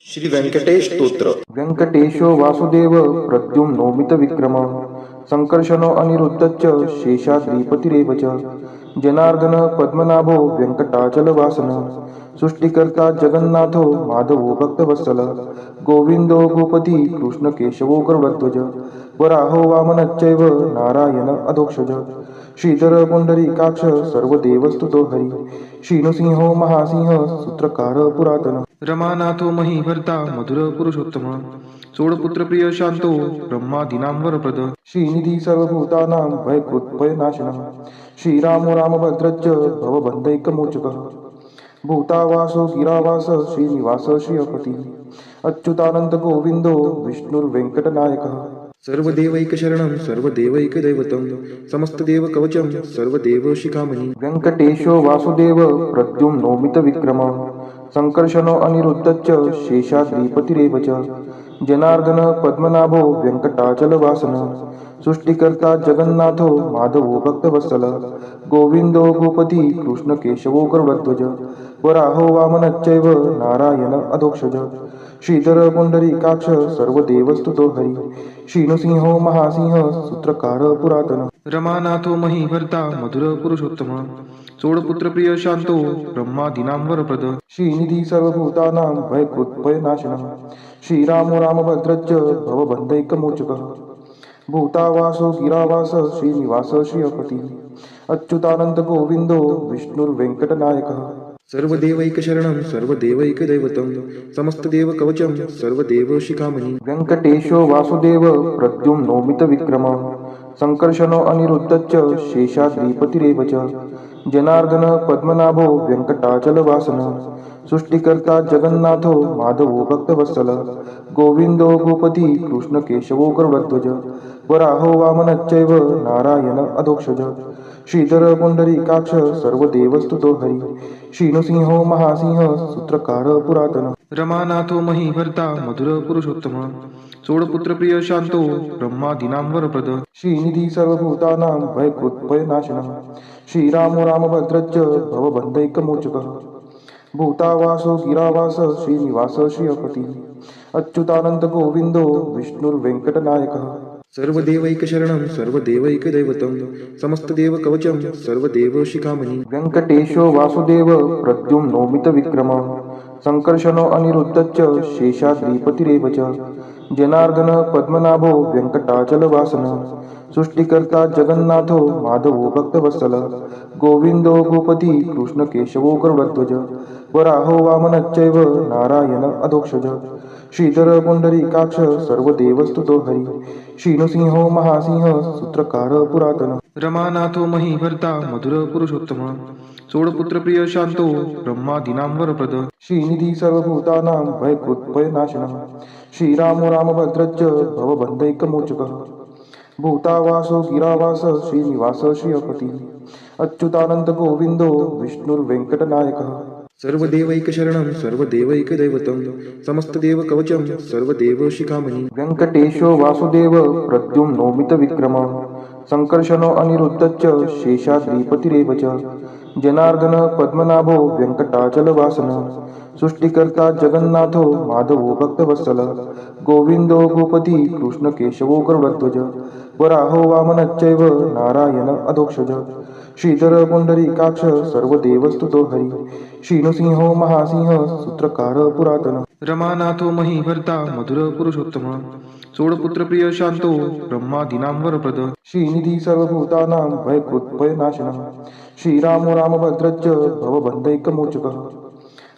श्री व्यंकटेश स्तोत्र. व्यंकटेशो वासुदेव प्रद्युम्नोमित विक्रम संकर्षणो अनिरुद्धश्च शेषाद्रिपतिरेव च जनार्दन पद्मनाभो व्यंकटाचलवासन सृष्टिकर्ता जगन्नाथो माधवो भक्तवत्सल गोविंदो गोपति कृष्णकेशवो गरुडध्वज वराहो वामनश्चैव नारायण अधोक्षज श्रीधर पुंडरीकाक्ष सर्वदेवस्तुतो हरि श्रीनृसिंहो महासिंह सूत्रकार पुरातन रमानाथो महीभर्ता मधुर पुरुषोत्तम सोडपुत्र प्रिय शांतो ब्रह्मादीनां वरप्रद श्रीनिधी सर्वभूतानां भयकृत्भयनाशनः श्रीरामो रामभद्रश्च भवबन्धैकमोचकः भूतावासो गिरावास श्रीनिवास श्रियपति अच्युतानंद गोविंदो विष्णुर्वेंकटनायकः सर्वदेवैकशरणं सर्वदेवैकदैवतं समस्तदेवकवचं सर्वदेवशिखामणि व्यंकटेशो वासुदेव प्रद्युम्नोमित विक्रम संकर्षणो अनिरुद्धश्च शेषाद्रिपतिरेव च जनार्दन पद्मनाभो व्यंकटाचलवासन सृष्टिकर्ता जगन्नाथो माधवो भक्तवत्सल गोविंदो गोपति कृष्णकेशवो गरुडध्वज वराहो वामनश्चैव नारायण अधोक्षज श्रीधर पुंडरीकाक्ष सर्वदेवस्तुतो हरि श्रीनृसिंहो महासिंह सूत्रकार पुरातन रमानाथो महीभर्ता मधुर पुरुषोत्तम सोडपुत्र प्रिय शांतो ब्रह्मादीनां वरप्रद श्रीनिधी सर्वभूतानां भयकृत्भयनाशनः श्रीरामो रामभद्रश्च भवबन्धैकमोचकः भूतावासो गिरावास श्रीनिवास श्रियपति अच्युतानंद गोविंदो विष्णुर्वेंकटनायकः सर्वदेवैकशरणं सर्वदेवैकदैवतं समस्तदेवकवचं सर्वदेवशिखामणि व्यंकटेशो वासुदेव प्रद्युम्नोमित विक्रम संकर्षणो अनिरुद्धश्च शेषाद्रिपतिरेव च जनार्दन पद्मनाभो व्यंकटाचलवासन सृष्टिकर्ता जगन्नाथो माधवो भक्तवत्सल गोविंदो गोपति कृष्णकेशवो गरुडध्वज वराहो वामनश्चैव नारायण अधोक्षज श्रीधर पुंडरीकाक्ष सर्वदेवस्तुतो हरि श्रीनृसिंहो महासिंह सूत्रकार पुरातन रमानाथो महीभर्ता मधुर पुरुषोत्तम सोडपुत्र प्रिय शांतो ब्रह्मादीनां वरप्रद श्रीनिधी सर्वभूतानां भयकृत्भयनाशनः श्रीरामो रामभद्रश्च भवबन्धैकमोचकः भूतावासो गिरावास श्रीनिवास श्रियपति अच्युतानंद गोविंदो विष्णुर्वेंकटनायकः सर्वदेवैकशरणं सर्वदेवैकदैवतं समस्तदेवकवचं सर्वदेवशिखामणि व्यंकटेशो वासुदेव प्रद्युम्नोमित विक्रम संकर्षणो अनिरुद्धश्च शेषाद्रिपतिरेव च जनार्दन पद्मनाभो व्यंकटाचलवासन सृष्टिकर्ता जगन्नाथो माधवो भक्तवत्सल गोविंदो गोपति कृष्णकेशवो गरुडध्वज वराहो वामनश्चैव नारायण अधोक्षज श्रीधर पुंडरीकाक्ष सर्वदेवस्तुतो हरि श्रीनृसिंहो महासिंह सूत्रकार पुरातन रमानाथो महीभर्ता मधुर पुरुषोत्तम सोडपुत्र प्रिय शांतो ब्रह्मादीनां वरप्रद श्रीनिधी सर्वभूतानां भयकृत्भयनाशनः श्रीरामो रामभद्रश्च भवबन्धैकमोचकः भूतावासो गिरावास श्रीनिवास श्रियपति अच्युतानंद गोविंदो विष्णुर्वेंकटनायकः सर्वदेवैकशरणं सर्वदेवैकदैवतं समस्तदेवकवचं सर्वदेवशिखामणि व्यंकटेशो वासुदेव प्रद्युम्नोमित विक्रम संकर्षणो अनिरुद्धश्च शेषाद्रिपतिरेव च जनार्दन पद्मनाभो व्यंकटाचलवासन सृष्टिकर्ता जगन्नाथो माधवो भक्तवत्सल गोविंदो गोपति कृष्णकेशवो गरुडध्वज वराहो वामनश्चैव नारायण अधोक्षज श्रीधर पुंडरीकाक्ष सर्वदेवस्तुतो हरि श्रीनृसिंहो महासिंह सूत्रकार पुरातन रमानाथो महीभर्ता मधुर पुरुषोत्तम सोडपुत्र प्रिय शांतो ब्रह्मादीनां वरप्रद श्रीनिधी सर्वभूतानां भयकृत्भयनाशनः श्रीरामो रामभद्रश्च भवबन्धैकमोचकः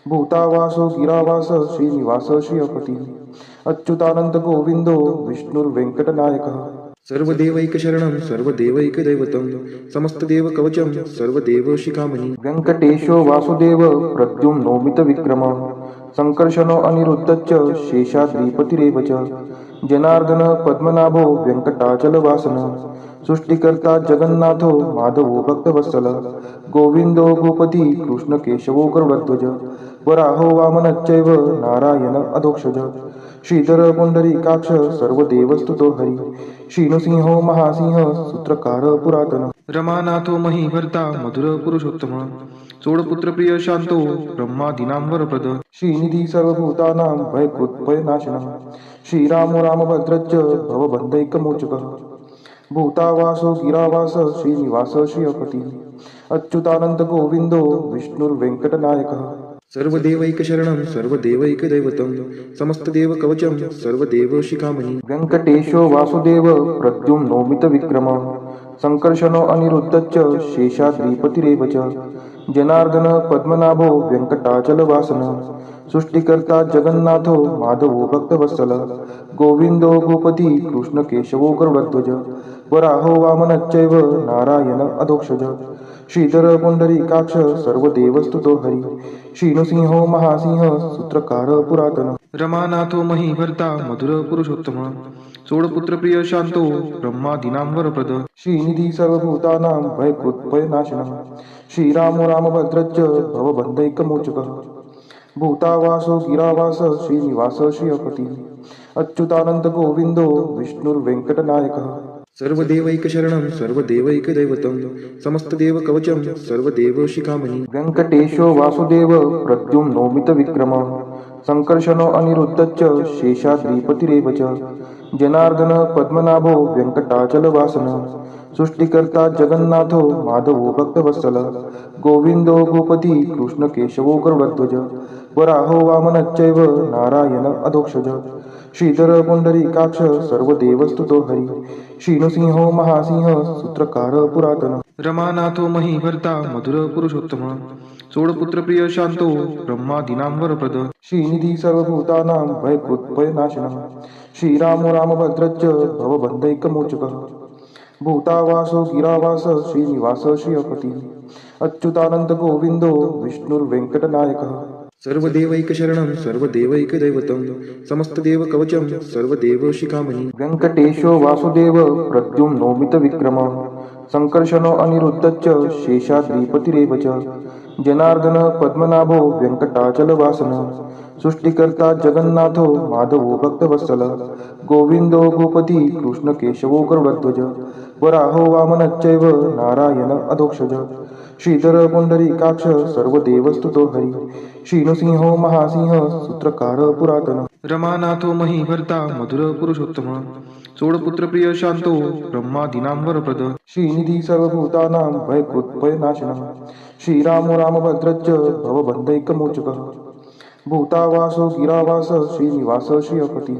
भूतावासो गिरावास श्रीनिवास श्रियपति अच्युतानंद गोविंदो विष्णुर्वेंकटनायकः सर्वदेवैकशरणं सर्वदेवैकदैवतं समस्तदेवकवचं सर्वदेवशिखामणि व्यंकटेशो वासुदेव प्रद्युम्नोमित विक्रम संकर्षणो अनिरुद्धश्च शेषाद्रिपतिरेव च जनार्दन पद्मनाभो व्यंकटाचलवासन सृष्टिकर्ता जगन्नाथो माधवो भक्तवत्सल गोविंदो गोपति कृष्णकेशवो गरुडध्वज वराहो वामनश्चैव नारायण अधोक्षज श्रीधर पुंडरीकाक्ष सर्वदेवस्तुतो हरि श्रीनृसिंहो महासिंह सूत्रकार पुरातन रमानाथो महीभर्ता मधुर पुरुषोत्तम चोडपुत्र प्रिय शांतो ब्रह्मादीनां प्रद श्रीनिधी सर्वभूतानां भयकृत्भयनाशनः श्रीरामो रामभद्रश्च भवबन्धैकमोचकः भूतावासो गिरावास श्रीनिवास श्रियपती अच्युतानंद गोविंदो विष्णुर्वेंकटनायकः सर्वदेवैकशरणं सर्वदेवैकदैवतं समस्तदेवकवचं सर्वदेवशिखामणि व्यङ्कटेशो वासुदेव प्रद्युम्नोमितविक्रमः संकर्षणो अनिरुद्धश्च शेषाद्रिपतिरेव च जनार्दन पद्मनाभो व्यङ्कटाचलवासनः सृष्टिकर्ता जगन्नाथो माधवो भक्तवत्सल गोविन्दो भूपति कृष्णकेशवो गरुडध्वज वराहो वामनश्चैव नारायण अधोक्षज श्रीधर पुंडरीकाक्ष सर्वदेवस्तुतो हरि श्रीनृसिंहो महासिंह सूत्रकार पुरातन रमानाथो महीभर्ता मधुर पुरुषोत्तम चोडपुत्र प्रिय शांतो ब्रह्मादीनां वरप्रद श्रीनिधी सर्वभूतानां भयकृत्भयनाशनः श्रीरामो रामभद्रश्च भवबन्धैकमोचकः भूतावासो गिरावास श्रीनिवास श्रियपती अच्युतानंद गोविंदो विष्णुर्वेंकटनायकः सर्वदेवैकशरणं सर्वदेवैकदैवतं समस्तदेवकवचं सर्वदेवशिखामणि व्यङ्कटेशो वासुदेव प्रद्युम्नोमितविक्रमः संकर्षणो अनिरुद्धश्च शेषाद्रिपतिरेव च जनार्दन पद्मनाभो व्यङ्कटाचलवासनः सृष्टिकर्ता जगन्नाथो माधवो भक्तवत्सल गोविन्दो भूपति कृष्णकेशवो गरुडध्वज वराहो वामनश्चैव नारायण अधोक्षज श्रीधर पुंडरीकाक्ष सर्वदेवस्तुतो हरि श्रीनृसिंहो महासिंह सूत्रकार पुरातन रमानाथो महीभर्ता मधुर पुरुषोत्तम चोडपुत्र प्रिय शांतो ब्रह्मादीनां वरप्रद श्रीनिधी सर्वभूतानां भयकृत्भयनाशनः श्रीरामो रामभद्रश्च भवबन्धैकमोचकः भूतावासो गिरावास श्रीनिवास श्रियपती अच्युतानंद गोविंदो विष्णुर्वेंकटनायकः सर्वदेवैकशरणं सर्वदेवैकदैवतं समस्तदेवकवचं सर्वदेवशिखामणि व्यङ्कटेशो वासुदेव प्रद्युम्नोमितविक्रमः संकर्षणो अनिरुद्धश्च शेषाद्रिपतिरेव च जनार्दन पद्मनाभो व्यङ्कटाचलवासनः सृष्टिकर्ता जगन्नाथो माधवो भक्तवत्सल गोविन्दो भूपति कृष्णकेशवो गरुडध्वज वराहो वामनश्चैव नारायण अधोक्षज श्रीधर पुंडरीकाक्ष सर्वदेवस्तुतो हरि श्रीनृसिंहो महासिंह सूत्रकार पुरातन रमानाथो महीभर्ता मधुर पुरुषोत्तम चोडपुत्र प्रिय शांतो ब्रह्मादीनां वरप्रद श्रीनिधी सर्वभूतानां भयकृत्भयनाशनः श्रीरामो रामभद्रश्च भवबन्धैकमोचकः भूतावासो गिरावास श्रीनिवास श्रियपती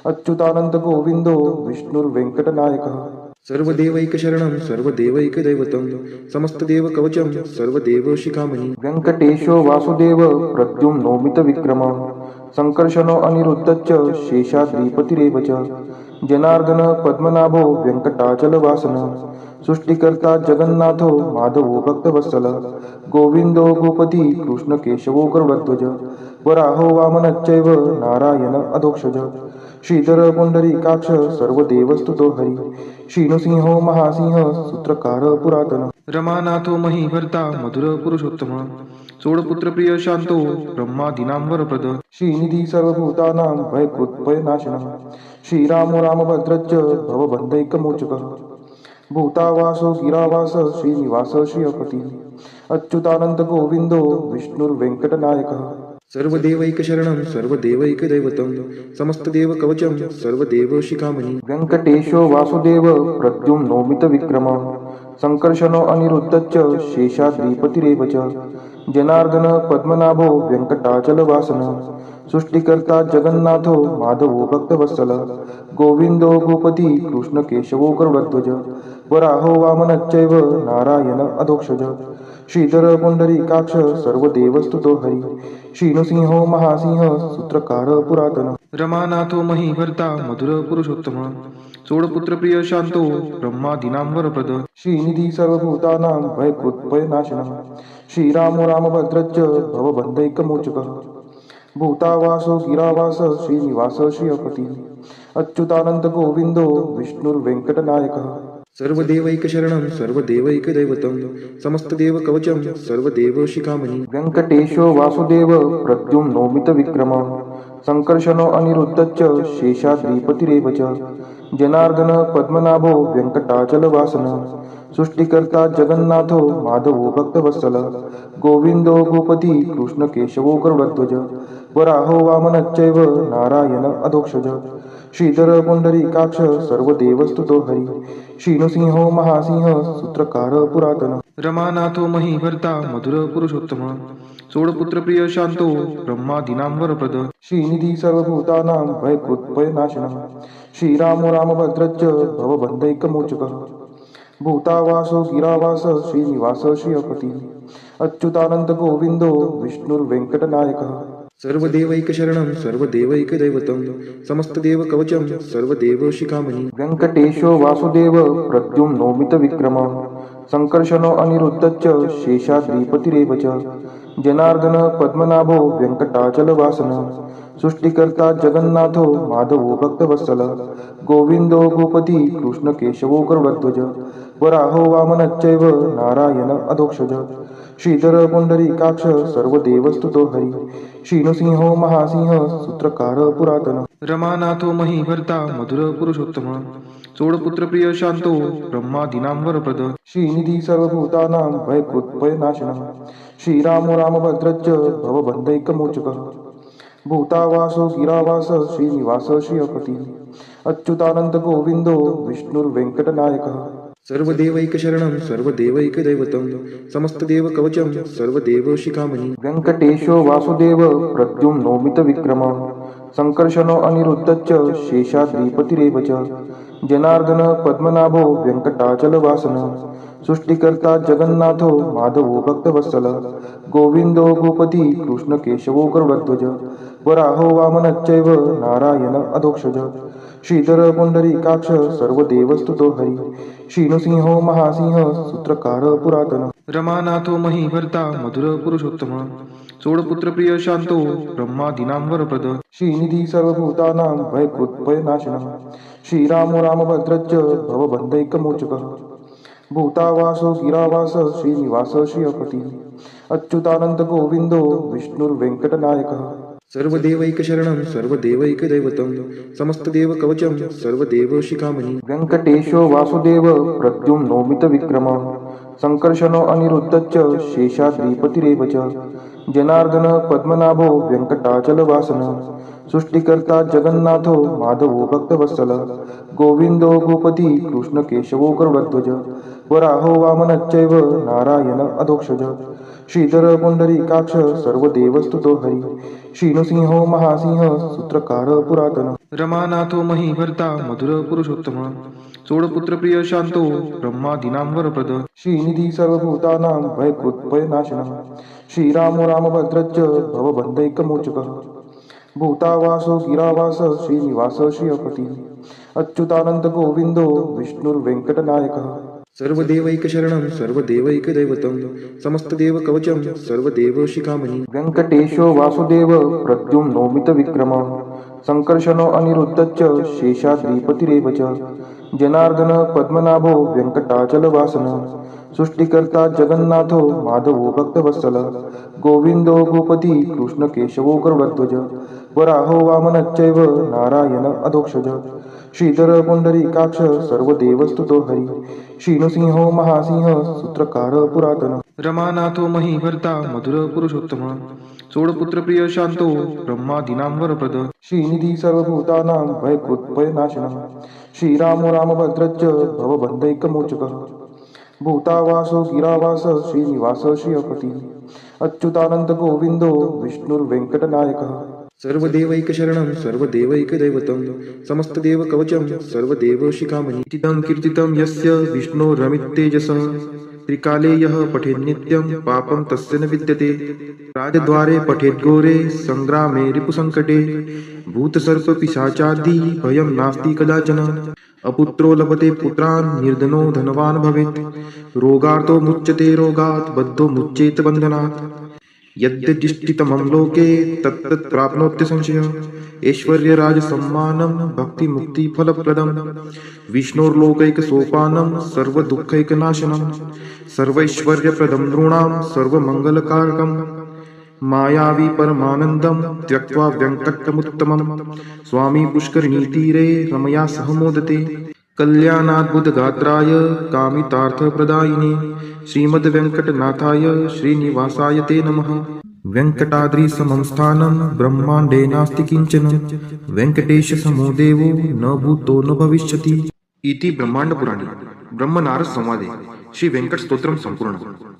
अच्युतानंद गोविंदो विष्णुर्वेंकटनायकः सर्वदेवैकशरणं सर्वदेवैकदैवतं समस्तदेवकवचं सर्वदेवशिखामणि व्यङ्कटेशो वासुदेव प्रद्युम्नोमितविक्रमः संकर्षणो अनिरुद्धश्च शेषाद्रिपतिरेव च जनार्दन पद्मनाभो व्यङ्कटाचलवासनः सृष्टिकर्ता जगन्नाथो माधवो भक्तवत्सल गोविन्दो भूपति कृष्णकेशवो गरुडध्वज वराहो वामनश्चैव नारायण अधोक्षज श्रीधर पुंडरीकाक्ष सर्वदेवस्तुतो हरि श्रीनृसिंहो महासिंह सूत्रकार पुरातन रमानाथो महीभर्ता मधुर पुरुषोत्तम चोडपुत्र प्रिय शांतो ब्रह्मादीनां वरप्रद श्रीनिधी सर्वभूतानां भयकृत्भयनाशनः श्रीरामो रामभद्रश्च भवबन्धैकमोचकः भूतावासो गिरावास श्रीनिवास श्रियपती अच्युतानंद गोविंदो विष्णुर्वेंकटनायकः सर्वदेवैकशरणं सर्वदेवैकदैवतं समस्तदेवकवचं सर्वदेवशिखामणि व्यङ्कटेशो वासुदेव प्रद्युम्नोमितविक्रमः संकर्षणो अनिरुद्धश्च शेषाद्रिपतिरेव च जनार्दन पद्मनाभो व्यङ्कटाचलवासनः सृष्टिकर्ता जगन्नाथो माधवो भक्तवत्सल गोविन्दो भूपति कृष्णकेशवो गरुडध्वज वराहो वामनश्चैव नारायण अधोक्षज श्रीधर पुंडरीकाक्ष सर्वदेवस्तुतो हरि श्रीनृसिंहो महासिंह सूत्रकार पुरातन रमानाथो महीभर्ता मधुर पुरुषोत्तम चोडपुत्र प्रिय शांतो ब्रह्मादीनां वरप्रद श्रीनिधी सर्वभूतानां भयकृत्भयनाशनः श्रीरामो रामभद्रश्च भवबन्धैकमोचकः भूतावासो गिरावास श्रीनिवास श्रियपती अच्युतानंद गोविंदो विष्णुर्वेंकटनायकः सर्वदेवैकशरणं सर्वदेवैकदैवतं समस्तदेवकवचं सर्वदेवशिखामणि व्यङ्कटेशो वासुदेव प्रद्युम्नोमितविक्रमः संकर्षणो अनिरुद्धश्च शेषाद्रिपतिरेव च जनार्दन पद्मनाभो व्यङ्कटाचलवासनः सृष्टिकर्ता जगन्नाथो माधवो भक्तवत्सल गोविंदो गोपती कृष्ण केशवो गरुडध्वज वराहो वामनश्चैव नारायण अधोक्षज श्रीधर पुंडरीकाक्ष सर्वदेवस्तुतो हरी श्रीनृसिंहो महासिंह सूत्रकार पुरातन रमानाथो महीभर्ता मधुर पुरुषोत्तम सोडपुत्र प्रिय शांतो ब्रह्मादीनां वरप्रद श्रीनिधी सर्वभूतानां भयकृत्भयनाशनः श्रीरामो रामभद्रश्च भवबन्धैकमोचकः भूतावासो गिरावास श्रीनिवास श्रियपती अच्युतानंद गोविंदो विष्णुर्वेंकटनायकः सर्वदेवैकशरणं सर्वदेवैकदैवतं समस्तदेवकवचं सर्वदेवशिखामणि व्यङ्कटेशो वासुदेव प्रद्युम्नोमित विक्रम संकर्षणो अनिरुद्धश्च शेषाद्रिपतिरेव च जनार्दन पद्मनाभो व्यङ्कटाचलवासन सृष्टिकर्ता जगन्नाथो माधवो भक्तवत्सल गोविंदो गोपती कृष्ण केशवो गरुडध्वज वराहो वामनश्चैव नारायण अधोक्षज श्रीधर पुंडरीकाक्ष सर्वदेवस्तुतो हरी श्रीनृसिंहो महासिंह सूत्रकार पुरातन रमानाथो महीभर्ता मधुर पुरुषोत्तम सोडपुत्र प्रिय शांतो ब्रह्मादीनां वरप्रद श्रीनिधी सर्वभूतानां भयकृत्भयनाशनः श्रीरामो रामभद्रश्च भवबन्धैकमोचकः भूतावासो गिरावास श्रीनिवास श्रियपती अच्युतानंद गोविंदो विष्णुर्वेंकटनायकः सर्वदेवैकशरणं सर्वदेवैकदैवतं समस्तदेवकवचं सर्वदेवशिखामणि व्यङ्कटेशो वासुदेव प्रद्युम्नोमित विक्रम संकर्षणो अनिरुद्धश्च शेषाद्रिपतिरेव च जनार्दन पद्मनाभो व्यङ्कटाचलवासन सृष्टिकर्ता जगन्नाथो माधवो भक्तवत्सल गोविंदो गोपती कृष्ण केशवो गरुडध्वज वराहो वामनश्चैव नारायण अधोक्षज श्रीधर पुंडरीकाक्ष सर्वदेवस्तुतो हरी श्रीनृसिंहो महासिंह सूत्रकार पुरातन रमानाथो महीभर्ता मधुर पुरुषोत्तम सोडपुत्र प्रिय शांतो ब्रह्मादीनां वरप्रद श्रीनिधी सर्वभूतानां भयकृत्भयनाशनः श्रीरामो रामभद्रश्च भवबन्धैकमोचकः भूतावासो गिरावास श्रीनिवास श्रियपती अच्युतानंद गोविंदो विष्णुर्वेंकटनायकः सर्वदेवैकशरणं सर्वदेवैकदैवतं समस्तदेवकवचं सर्वदेवशिखामणि व्यङ्कटेशो वासुदेव प्रद्युम्नोमित विक्रम संकर्षणो अनिरुद्धश्च शेषाद्रिपतिरेव च जनार्दन पद्मनाभो व्यङ्कटाचलवासन सृष्टिकर्ता जगन्नाथो माधवो भक्तवत्सल गोविंदो गोपती कृष्ण केशवो गरुडध्वज वराहो वामनश्चैव नारायण अधोक्षज श्रीधर पुंडरीकाक्ष सर्वदेवस्तुतो हरी श्रीनृसिंहो महासिंह सूत्रकार पुरातन रमानाथो महीभर्ता मधुर पुरुषोत्तम सोडपुत्र प्रिय शांतो ब्रह्मादीनां वरप्रद श्रीनिधी सर्वभूतानां भयकृत्भयनाशनः श्रीरामो रामभद्रश्च भवबन्धैकमोचकः भूतावासो गिरावास श्रीनिवास श्रियपती अच्युतानंद गोविंदो विष्णुर्वेंकटनायकः सर्वदेवैकशरणं सर्वदेवैकदैवतं समस्तदेवकवचं सर्वदेवशिखामणि व्यङ्कटेशो वासुदेव प्रद्युम्नोमित विक्रम संकर्षणो अनिरुद्धश्च शेषाद्रिपतिरेव च जनार्दन पद्मनाभो व्यङ्कटाचलवासन सृष्टिकर्ता जगन्नाथो माधवो भक्तवत्सल गोविंदो गोपती कृष्ण केशवो गरुडध्वज वराहो वामनश्चैव नारायण अधोक्षज श्रीधर पुंडरीकाक्ष सर्वदेवस्तुतो हरी श्रीनृसिंहो महासिंह सूत्रकार पुरातन रमानाथो महीभर्ता मधुर पुरुषोत्तम सोडपुत्र प्रिय शांतो ब्रह्मादीनां वरप्रद श्रीनिधी सर्वभूतानां भयकृत्भयनाशनः श्रीरामो रामभद्रश्च भवबन्धैकमोचकः भूतावासो गिरावास श्रीनिवास श्रियपती अच्युतानंद गोविंदो विष्णुर्वेंकटनायकः सर्वदेवैकशरणं सर्वदेवैकदैवतं समस्तदेवकवचं सर्वदेवशिखामणि इदं कीर्तितं यस्य विष्णोरमिततेजसः त्रिकाले यः पठेन्नित्यं पापं तस्य न विद्यते राजद्वारे पठेद्घोरे संग्रामे रिपुसङ्कटे भूतसर्पपिशाचादि भयं नास्ति कदाचन अपुत्रो लभते पुत्रान् निर्धनो धनवान् भवेत् रोगार्तो मुच्यते रोगात् बद्धो मुच्येत बन्धनात् यद्यदिष्टितमं लोके तत्तत् प्राप्नोत्य संशयः ऐश्वर्यराजसम्मानं भक्तिमुक्तिफलप्रदं विष्णोर्लोकैकसोपानं सर्वदुःखैकनाशनं सर्वैश्वर्यप्रदं नृणां सर्वमङ्गलकारकं मायावी परमानन्दं त्यक्त्वा व्यङ्कटमुत्तमं स्वामी पुष्करिणीतीरे रमया सह मोदते कल्याणाद्भुतगात्राय कामितार्थप्रदायिने श्रीमद्वेङ्कटनाथाय श्रीनिवासाय ते नमः। वेङ्कटाद्रिसमं स्थानं ब्रह्माण्डे नास्ति किञ्चन, वेङ्कटेशसमो देवो न भूतो न भविष्यति। इति ब्रह्माण्डपुराणे ब्रह्मनारद संवादे श्री वेंकट स्तोत्रम संपूर्ण।